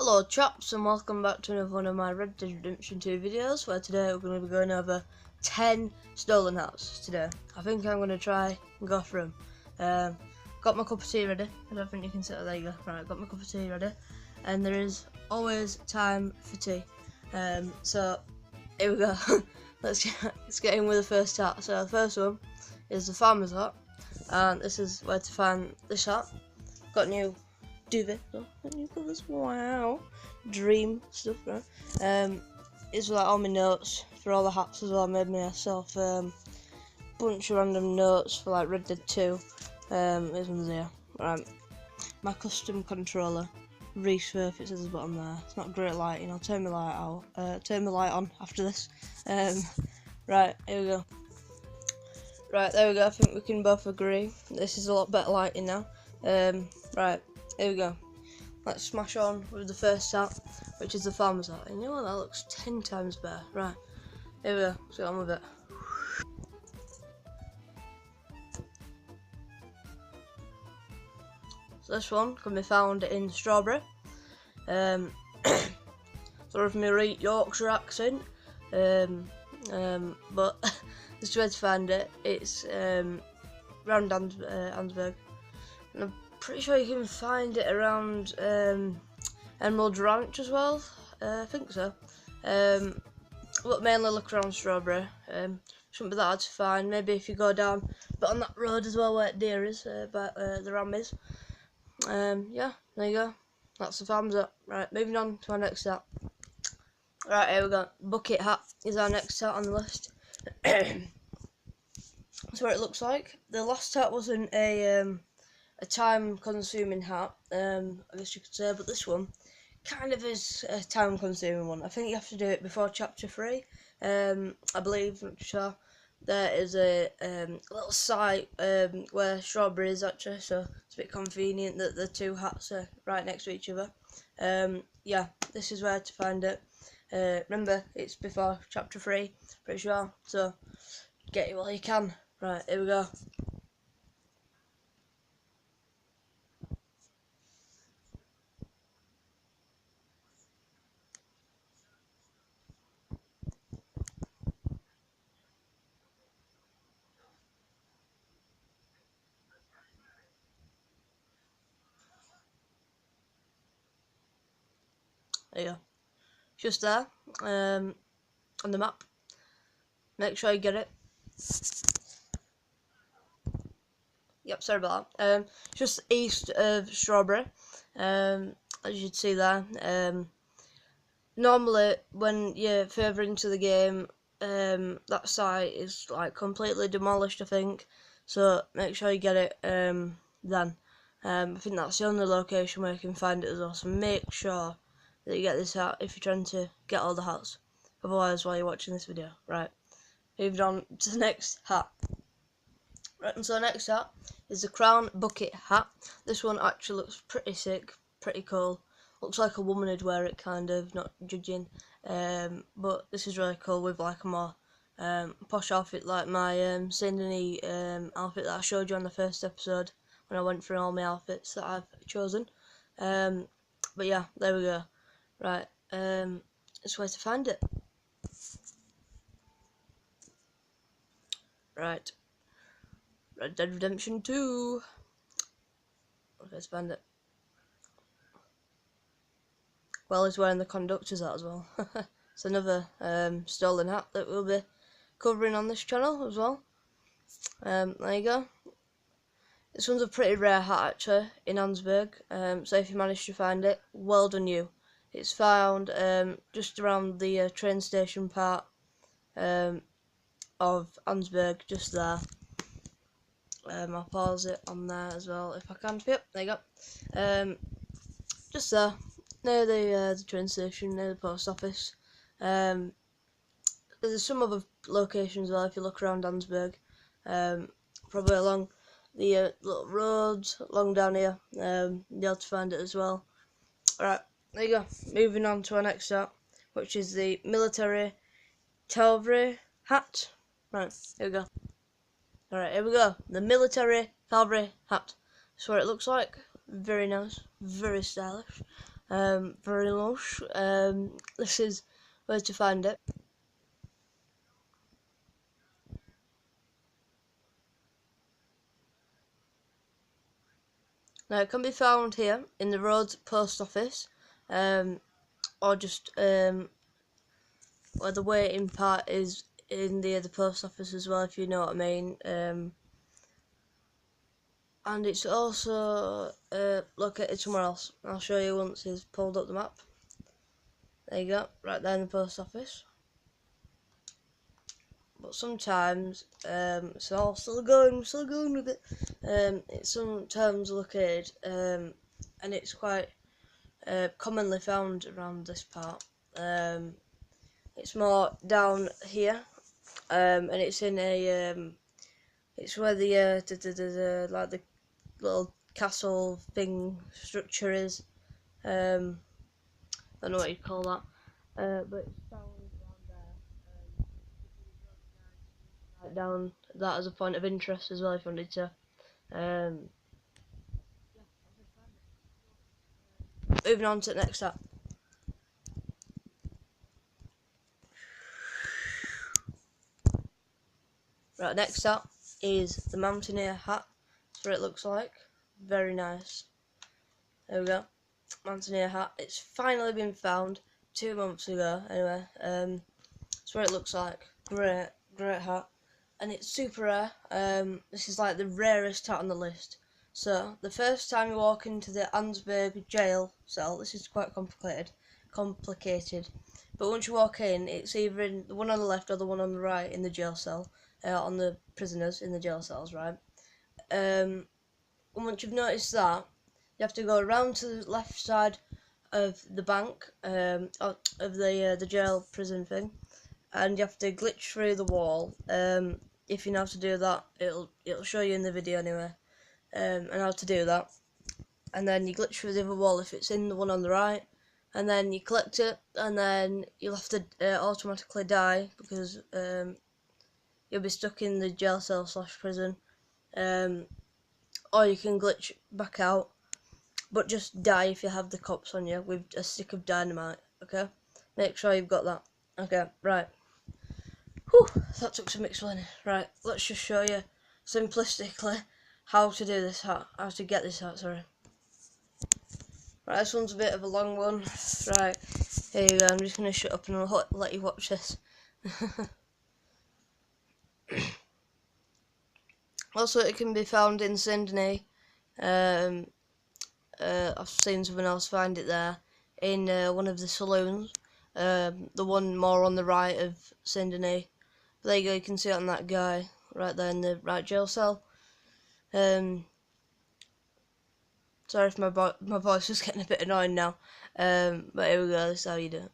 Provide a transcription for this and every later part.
Hello chaps, and welcome back to another one of my Red Dead Redemption 2 videos, where today we're going to be going over 10 stolen hats today. I think I'm going to try and go through them. Got my cup of tea ready. I don't think you can see it. There you go. Right, got my cup of tea ready. And there is always time for tea. So here we go. let's get in with the first hat. So the first one is the farmer's hat. And this is where to find this hat. Got new duvet, new covers, wow, dream stuff, right? It's like all my notes for all the hats as well. I made myself bunch of random notes for like Red Dead 2. This one's here, right? My custom controller, resurf, it says at the bottom there. It's not great lighting. I'll turn my light out. Turn my light on after this. Right, here we go. Right, there we go. I think we can both agree. This is a lot better lighting now. Right. Here we go. Let's smash on with the first hat, which is the farmer's hat. And you know what? That looks 10 times better. Right. Here we go. Let's get on with it. So this one can be found in Strawberry. Sort of my Yorkshire accent. But there's two ways to find it. It's around Ansberg. And I'm pretty sure you can find it around Emerald Ranch as well. I think so. But mainly look around Strawberry. Shouldn't be that hard to find. Maybe if you go down, but on that road as well where deer is, but the ram is. Yeah, there you go. That's the farm's hat. Right, moving on to our next hat. Right, here we go. Bucket hat is our next hat on the list. That's what it looks like. The last hat wasn't a time-consuming hat, I guess you could say, but this one kind of is a time-consuming one. I think you have to do it before chapter 3. I believe, not sure. There is a little site where Strawberry is actually, so it's a bit convenient that the two hats are right next to each other. Yeah, this is where to find it. Remember, it's before chapter 3, pretty sure, so get it while you can. Right, here we go. There you go. Just there, on the map. Make sure you get it. Yep, sorry about that. Just east of Strawberry, as you can see there. Normally, when you're further into the game, that site is like completely demolished, I think. So make sure you get it then. I think that's the only location where you can find it as well. So make sure that you get this hat if you're trying to get all the hats. Otherwise, while you're watching this video, right? Moving on to the next hat. Right, and so the next hat is the Crown Bucket hat. This one actually looks pretty sick, pretty cool. Looks like a woman would wear it, kind of, not judging. But this is really cool with like a more posh outfit, like my Saint-Denis outfit that I showed you on the first episode when I went through all my outfits that I've chosen. But yeah, there we go. Right, it's where to find it. Right. Red Dead Redemption 2. Okay, spend it. Well, he's wearing the conductor's hat as well. It's another stolen hat that we'll be covering on this channel as well. There you go. This one's a pretty rare hat actually in Ansberg. So if you manage to find it, well done you. It's found just around the train station part of Ansberg, just there. I'll pause it on there as well if I can. Yep, there you go. Just there, near the train station, near the post office. There's some other locations as well if you look around Ansberg. Probably along the little roads along down here. You'll be able to find it as well. Alright, there you go. Moving on to our next hat, which is the military cavalry hat. Right, here we go. Alright, here we go. The military cavalry hat. That's what it looks like. Very nice. Very stylish. very lush. This is where to find it. Now it can be found here in the Rhodes post office, or just where the waiting part is in the post office as well, if you know what I mean. And it's also located somewhere else. I'll show you once he's pulled up the map. There you go, right there in the post office. But sometimes, so still going with it. It's sometimes located, and it's quite commonly found around this part. It's more down here, and it's in a it's where the like the little castle thing structure is. I don't know what you'd call that, but it's found around there. Write down that as a point of interest as well if you wanted to. Moving on to the next step. Right, next up is the Mountaineer hat. That's what it looks like. Very nice. There we go. Mountaineer hat. It's finally been found 2 months ago. Anyway, that's what it looks like. Great hat. And it's super rare. This is like the rarest hat on the list. So, the first time you walk into the Ansberg jail cell, this is quite complicated. But once you walk in, it's either in the one on the left or the one on the right in the jail cell. On the prisoners in the jail cells, right? And once you've noticed that, you have to go around to the left side of the bank, of the jail prison thing, and you have to glitch through the wall. If you know how to do that, it'll show you in the video anyway, and how to do that. And then you glitch through the other wall if it's in the one on the right, and then you collect it, and then you'll have to automatically die because you'll be stuck in the jail cell / prison, or you can glitch back out, but just die if you have the cops on you with a stick of dynamite, okay? Make sure you've got that. Okay, right. Whew, that took some explaining. Right, let's just show you simplistically how to do this hat, how to get this hat, sorry. Right, this one's a bit of a long one. Right, here you go, I'm just going to shut up and I'll let you watch this. Also, it can be found in Sydney. I've seen someone else find it there in one of the saloons, the one more on the right of Sydney. There you go, you can see it on that guy right there in the right jail cell. Sorry if my voice is getting a bit annoying now, but here we go, this is how you do it.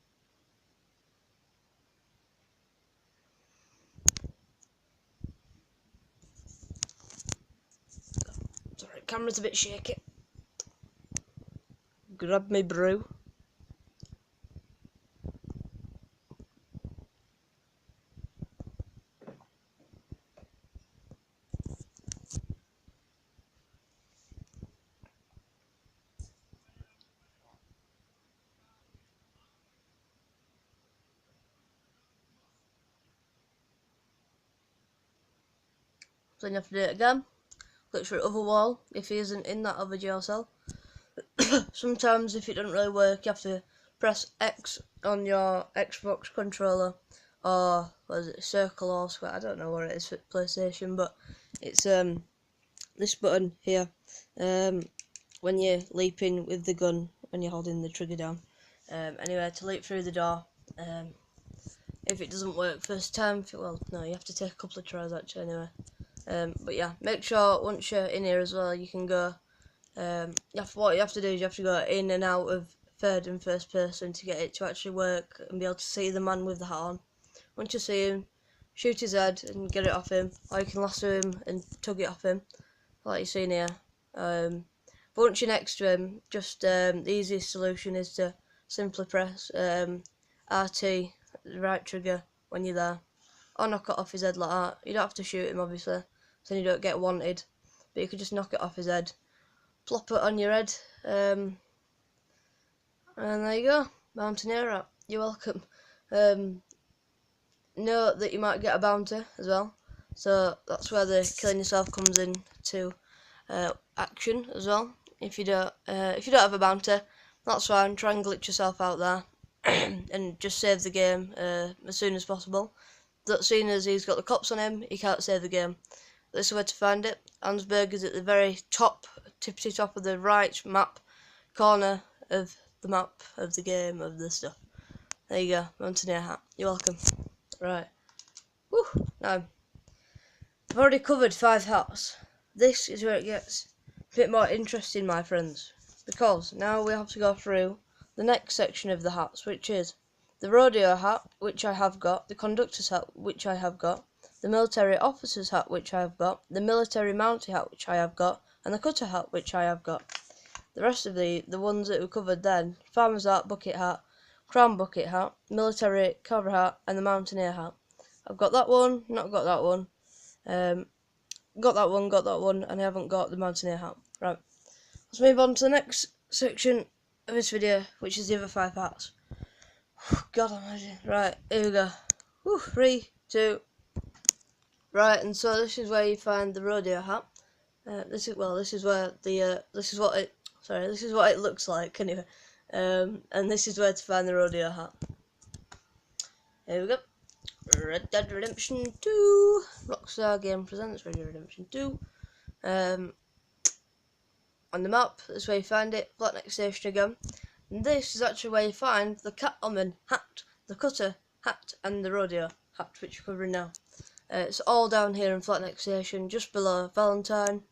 Sorry, camera's a bit shaky. Grab me brew. Then you have to do it again. Look for the other wall if he isn't in that other jail cell. Sometimes if it doesn't really work, you have to press X on your Xbox controller, or what is it, circle or square, I don't know what it is for PlayStation, but it's this button here, when you're leaping with the gun, when you're holding the trigger down. Anyway, to leap through the door, if it doesn't work first time, well, no, you have to take a couple of tries actually anyway. But yeah, make sure once you're in here as well, you can go, what you have to do is you have to go in and out of third and first person to get it to actually work and be able to see the man with the hat on. Once you see him, shoot his head and get it off him, or you can lasso him and tug it off him, like you've seen here. But once you're next to him, just the easiest solution is to simply press RT, the right trigger, when you're there, or knock it off his head like that. You don't have to shoot him obviously, so you don't get wanted, but you could just knock it off his head, plop it on your head, And there you go, Mountaineer hat. You're welcome. Know that you might get a bounty as well, so that's where the killing yourself comes in to action as well. If you don't have a bounty, that's fine. Try and glitch yourself out there and just save the game as soon as possible. That soon as he's got the cops on him, he can't save the game. This is where to find it. Ansberg is at the very top, tippity top of the right map corner of the map of the game of the stuff. There you go, Mountaineer hat. You're welcome. Right. Woo! Now, I've already covered 5 hats. This is where it gets a bit more interesting, my friends, because now we have to go through the next section of the hats, which is the rodeo hat, which I have got, the conductor's hat, which I have got, the military officer's hat, which I have got, the military mountie hat, which I have got, and the cutter hat, which I have got. The rest of the ones that we covered then, farmer's hat, bucket hat, crown bucket hat, military cover hat, and the mountaineer hat. I've got that one, not got that one, got that one, and I haven't got the mountaineer hat. Right, let's move on to the next section of this video, which is the other 5 hats. God almighty. Right, here we go. 3, 2. Right, and so this is where you find the rodeo hat. This is where the this is what it looks like anyway. And this is where to find the rodeo hat. Here we go. Red Dead Redemption 2. Rockstar Game presents Red Dead Redemption 2. On the map, that's where you find it. Flatneck Station again. And this is actually where you find the cattleman hat, the cutter hat, and the rodeo hat, which we're covering now. It's all down here in Flatneck Station, just below Valentine.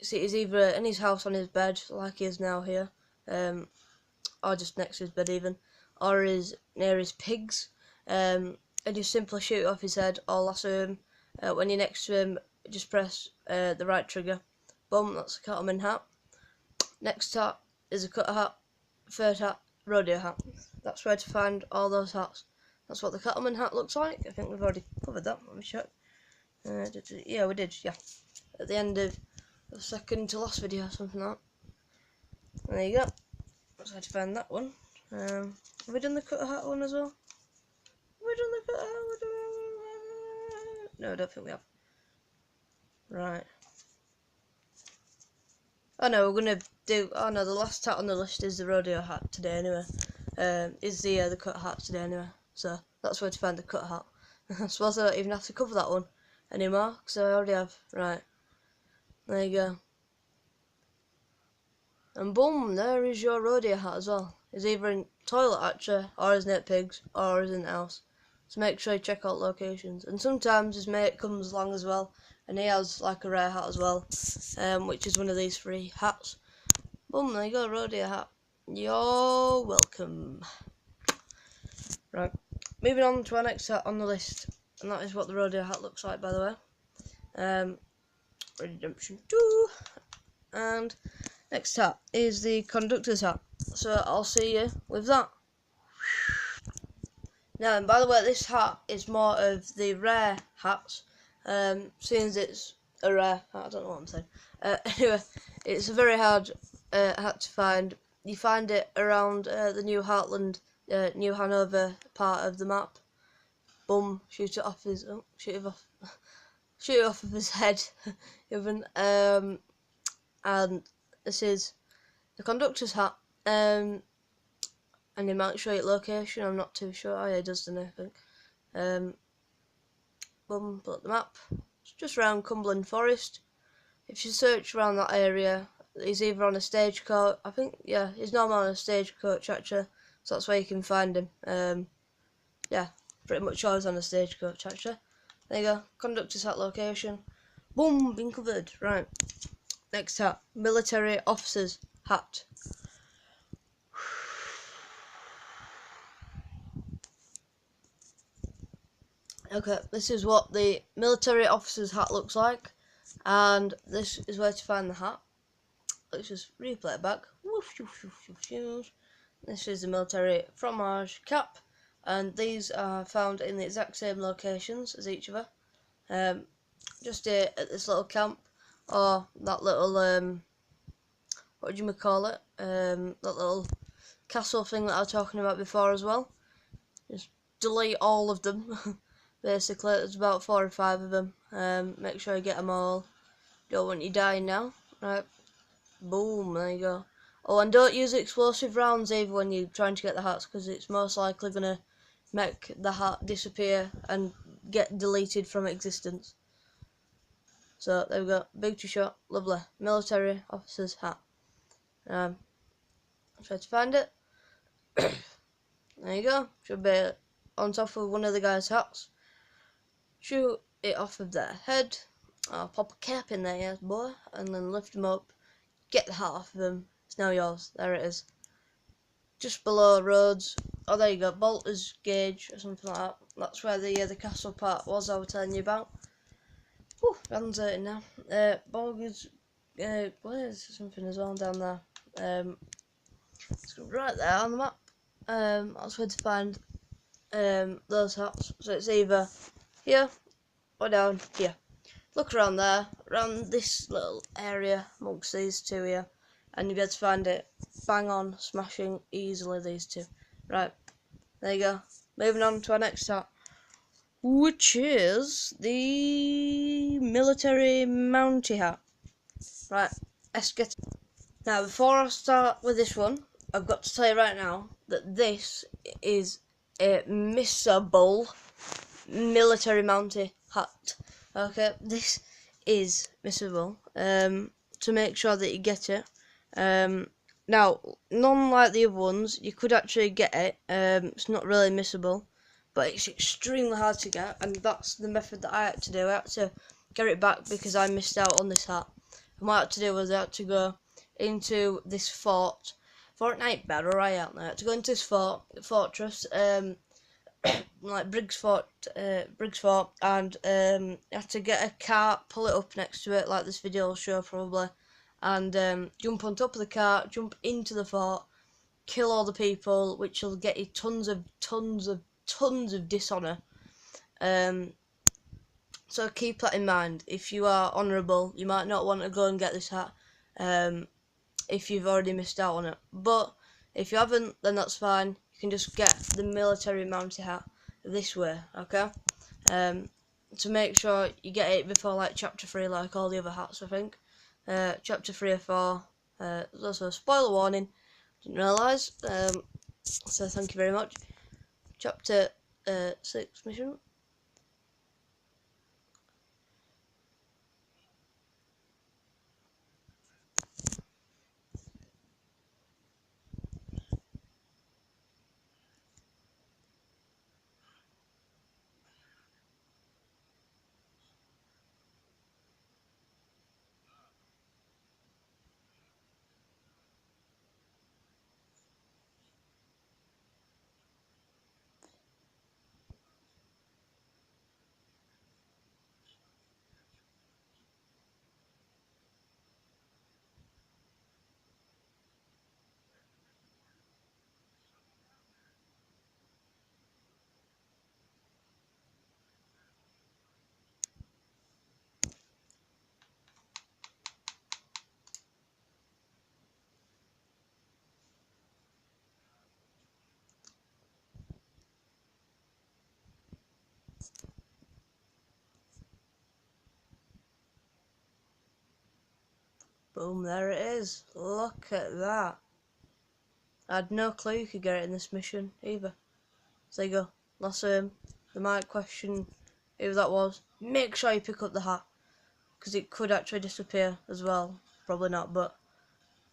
See, he's either in his house on his bed, like he is now here, or just next to his bed even, or is near his pigs, and you simply shoot off his head or lasso him. When you're next to him, just press the right trigger. Boom, that's a cattleman hat. Next hat is a cutter hat. Third hat, rodeo hat. That's where to find all those hats. That's what the cattleman hat looks like. I think we've already covered that. Let me check. Yeah, we did, yeah. At the end of the second to last video, something like that. There you go. That's how to find that one. Have we done the cutter hat one as well? Have we done the cutter hat? No, I don't think we have. Right. Oh no, we're gonna do. Oh no, the last hat on the list is the rodeo hat today anyway. Is the cutter hat today anyway. So that's where to find the cutter hat. I suppose I don't even have to cover that one anymore because I already have. Right. There you go. And boom, there is your rodeo hat as well. It's either in toilet actually, or is in pigs, or is in the house. So make sure you check out locations. And sometimes his mate comes along as well, and he has like a rare hat as well, which is one of these 3 hats. Boom, there you go, rodeo hat. You're welcome. Right, moving on to our next hat on the list, and that is what the rodeo hat looks like, by the way. Redemption 2, and next hat is the conductor's hat. So I'll see you with that. Now, and by the way, this hat is more of the rare hats, seeing as it's a rare hat. I don't know what I'm saying. Anyway, it's a very hard hat to find. You find it around the New Heartland, New Hanover part of the map. Boom! Shoot it off his. Oh, shoot it off. Shoot it off of his head, even. And this is the conductor's hat. And it might show you location. I'm not too sure. Oh yeah, it does, doesn't it, I think. Boom! Pull up the map. It's just around Cumberland Forest. If you search around that area, he's either on a stagecoach. I think, yeah, he's normally on a stagecoach actually. So that's where you can find him. Yeah, pretty much always on a stagecoach actually. There you go, conductor's hat location. Boom, been covered. Right, next hat, military officer's hat. Okay, this is what the military officer's hat looks like, and this is where to find the hat. Let's just replay it back. This is the military fromage cap, and these are found in the exact same locations as each other. Just here at this little camp, or that little what do you call it? That little castle thing that I was talking about before as well. Just delete all of them. Basically, there's about 4 or 5 of them. Make sure you get them all. Don't want you dying now. Right. Boom, there you go. Oh, and don't use explosive rounds either when you're trying to get the hats, because it's most likely going to make the hat disappear and get deleted from existence. So, there we go. Big shot. Lovely. Military officer's hat. Try to find it. There you go. Should be on top of one of the guy's hats. Shoot it off of their head. I'll pop a cap in there, yes, boy, and then lift them up. Get the hat off of them. It's now yours. There it is. Just below Rhodes. Oh, there you go. Bolter's Gauge or something like that. That's where the castle part was I was telling you about. Whew, hands hurting now. Bolter's Blaze or something as well down there. It's right there on the map. That's where to find those hats. So it's either here or down here. Look around there, around this little area amongst these two here, and you'll be able to find it bang on, smashing easily these two. Right, there you go. Moving on to our next hat, which is the military mountie hat. Right, let's get. Now, before I start with this one, I've got to tell you right now that this is a missable military mountie hat. Okay, this is missable. To make sure that you get it. Now, none like the other ones, you could actually get it. It's not really missable, but it's extremely hard to get, and that's the method that I had to do. I had to get it back because I missed out on this hat. And what I had to do was I had to go into this Fortnite battle royale. I had to go into this fortress, like Briggs Fort, and you have to get a cart, pull it up next to it, like this video will show probably, and jump on top of the cart, jump into the fort, kill all the people, which will get you tons of dishonour. So keep that in mind. If you are honourable, you might not want to go and get this hat, if you've already missed out on it. But if you haven't, then that's fine. You can just get the military mountie hat this way, okay? To make sure you get it before like chapter 3, like all the other hats, I think. Chapter 3 or 4. There's also a spoiler warning. Didn't realise. So thank you very much. Chapter 6 mission. Boom, there it is. Look at that. I had no clue you could get it in this mission either. So there you go. That's they might question who that was. Make sure you pick up the hat, because it could actually disappear as well. Probably not, but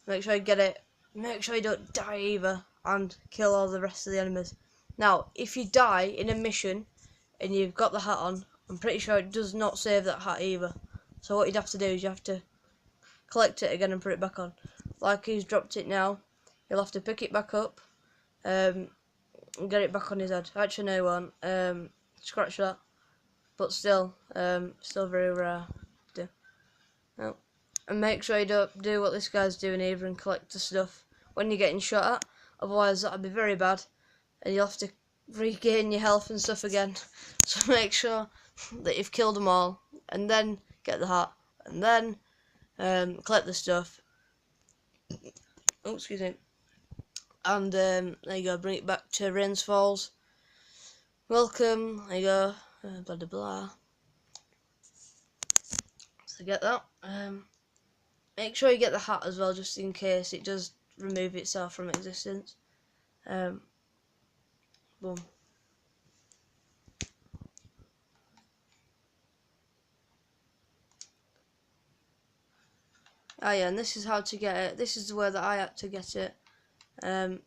make sure you get it. Make sure you don't die either, and kill all the rest of the enemies. Now, if you die in a mission and you've got the hat on, I'm pretty sure it does not save that hat either. So what you'd have to do is you have to collect it again and put it back on. Like he's dropped it now, he'll have to pick it back up and get it back on his head. Actually no, he won't. Scratch that. But still very rare to do. No. And make sure you don't do what this guy's doing either and collect the stuff when you're getting shot at, otherwise that'll be very bad and you'll have to regain your health and stuff again. So make sure that you've killed them all and then get the hat and then collect the stuff. Oh, excuse me. And there you go, bring it back to Rains Falls. Welcome, there you go, blah blah blah. So get that. Make sure you get the hat as well, just in case it does remove itself from existence. Boom. Oh yeah, and this is how to get it. This is the way that I had to get it. As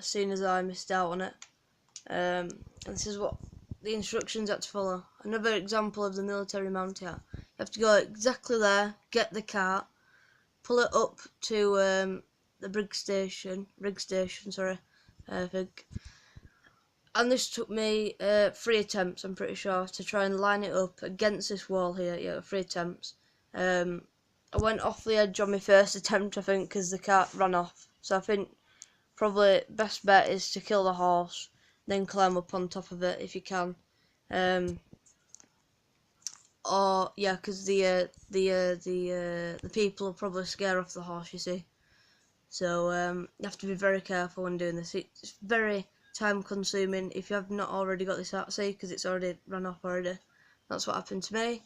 soon as I missed out on it. And this is what the instructions had to follow. Another example of the military mount hat. You have to go exactly there, get the cart, pull it up to the rig station, sorry, I think. And this took me 3 attempts, I'm pretty sure, to try and line it up against this wall here. Yeah, 3 attempts. I went off the edge on my first attempt, I think, because the cart ran off. So I think probably best bet is to kill the horse, then climb up on top of it if you can. Or yeah, because the people will probably scare off the horse, you see. So you have to be very careful when doing this. It's very time consuming if you have not already got this out, see, because it's already run off already. That's what happened to me.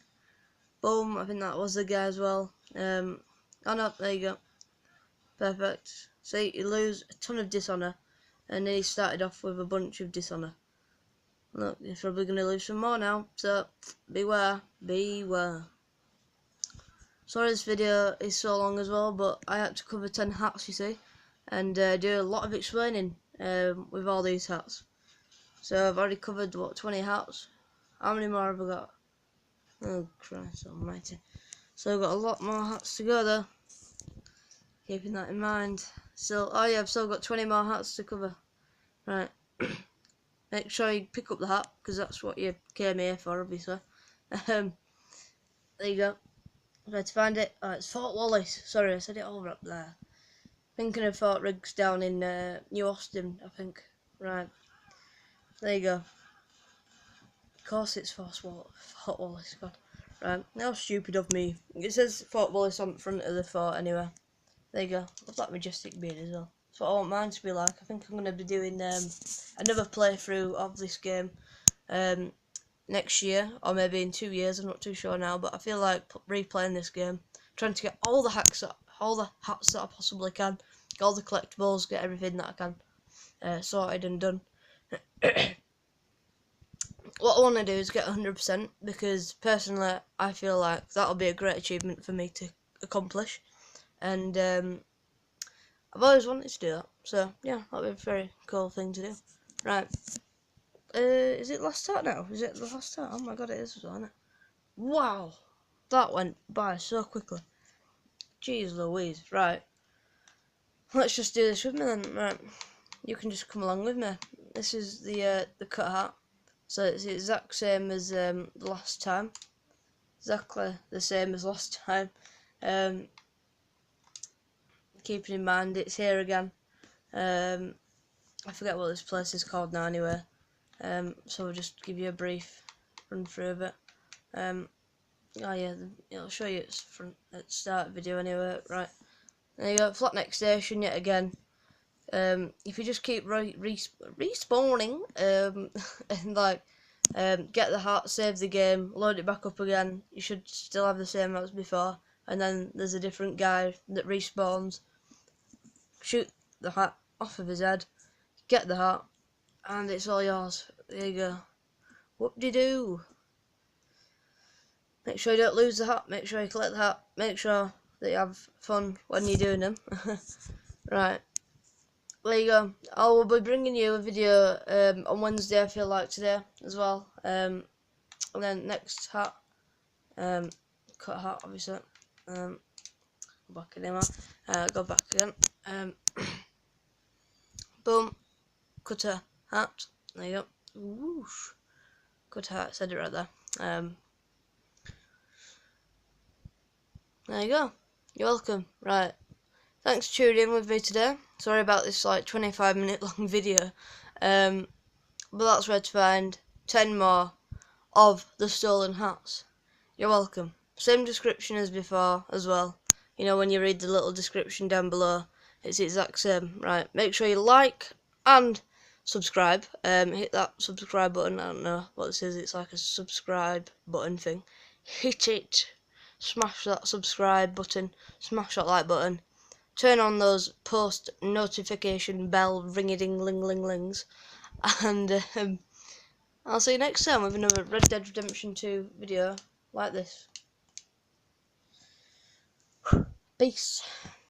Boom, I think that was the guy as well. Oh no, there you go. Perfect. See, you lose a ton of dishonour, and he started off with a bunch of dishonour. Look, you're probably going to lose some more now, so beware, beware. Sorry this video is so long as well, but I had to cover 10 hats, you see, and do a lot of explaining with all these hats. So I've already covered, what, 20 hats? How many more have I got? Oh Christ almighty. So I've got a lot more hats to go though. Keeping that in mind. So, oh yeah, I've still got 20 more hats to cover. Right. Make sure you pick up the hat, because that's what you came here for, obviously. There you go. Where to find it? Oh, it's Fort Wallace. Sorry, I said it all up there. Thinking of Fort Riggs down in New Austin, I think. Right. There you go. Of course it's Fort Wallace, God. Right, how stupid of me. It says Fort Wallace on the front of the fort anyway. There you go. Love that majestic beard as well. That's what I want mine to be like. I think I'm going to be doing another playthrough of this game next year, or maybe in 2 years. I'm not too sure now, but I feel like replaying this game, trying to get all the hats that I possibly can, get all the collectibles, get everything that I can sorted and done. What I want to do is get 100%, because personally I feel like that'll be a great achievement for me to accomplish, and I've always wanted to do that, so yeah, that'll be a very cool thing to do. Right, is it last start now? Is it the last start? Oh my god, it is, isn't it? Wow, that went by so quickly. Jeez Louise. Right, let's just do this with me then. Right, you can just come along with me. This is the cut hat. So it's the exact same as the last time. Exactly the same as last time. Keeping in mind it's here again. I forget what this place is called now anyway. So I'll just give you a brief run through of it. Oh yeah, I'll show you it's front at the start of the video anyway. Right, there you go, flat neck station yet again. If you just keep respawning and like get the hat, save the game, load it back up again, you should still have the same as before, and then there's a different guy that respawns, shoot the hat off of his head, get the hat, and it's all yours. There you go. Whoop-de-doo. Make sure you don't lose the hat, make sure you collect the hat, make sure that you have fun when you're doing them. Right. There you go. I will be bringing you a video on Wednesday, I feel like, today as well. And then next hat, cut hat, obviously. Go back in here, go back again. Boom, cut a hat. There you go. Whoosh. Cut a hat. Said it right there. There you go. You're welcome. Right. Thanks for tuning in with me today. Sorry about this like 25-minute long video, but that's where to find 10 more of the stolen hats. You're welcome. Same description as before as well. You know, when you read the little description down below, It's the exact same. Right, make sure you like and subscribe. Hit that subscribe button. I don't know what this is. It's like a subscribe button thing. Hit it. Smash that subscribe button. Smash that like button. Turn on those post notification bell ring-a-ding-ling-ling-lings. And I'll see you next time with another Red Dead Redemption 2 video like this. Peace.